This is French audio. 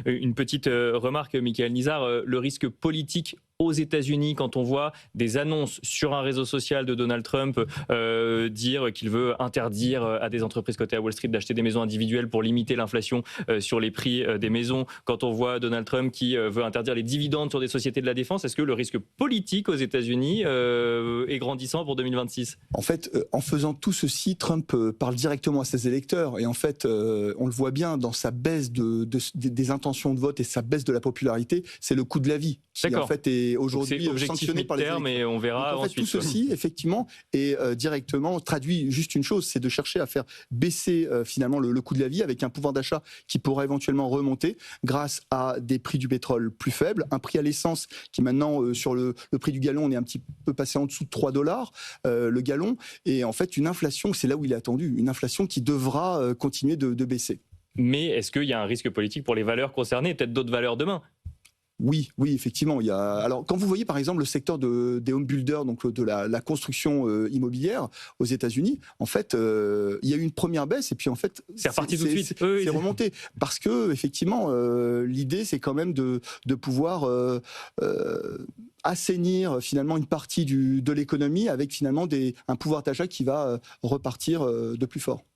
Une petite remarque, Michael Nizar, le risque politique aux États-Unis, quand on voit des annonces sur un réseau social de Donald Trump dire qu'il veut interdire à des entreprises cotées à Wall Street d'acheter des maisons individuelles pour limiter l'inflation sur les prix des maisons, quand on voit Donald Trump qui veut interdire les dividendes sur des sociétés de la défense, est-ce que le risque politique aux États-Unis est grandissant pour 2026 ? En fait, en faisant tout ceci, Trump parle directement à ses électeurs et en fait, on le voit bien dans sa baisse des intentions de vote et sa baisse de la popularité, c'est le coût de la vie qui en fait est aujourd'hui sanctionné par les électeurs. Mais on verra donc, en fait, ensuite. Tout ceci, effectivement, est directement traduit juste une chose, c'est de chercher à faire baisser finalement le coût de la vie avec un pouvoir d'achat qui pourrait éventuellement remonter grâce à des prix du pétrole plus faibles, un prix à l'essence qui maintenant sur le prix du gallon, on est un petit peu passé en dessous de 3 dollars le gallon, et en fait une inflation, c'est là où il est attendu, une inflation qui devra continuer de baisser. Mais est-ce qu'il y a un risque politique pour les valeurs concernées et peut-être d'autres valeurs demain ? Oui, effectivement. Alors, quand vous voyez par exemple le secteur des home builders, donc de la construction immobilière aux États-Unis, en fait, il y a eu une première baisse et puis en fait, c'est reparti tout de suite. C'est remonté parce que effectivement, l'idée c'est quand même de pouvoir assainir finalement une partie de l'économie avec finalement un pouvoir d'achat qui va repartir de plus fort.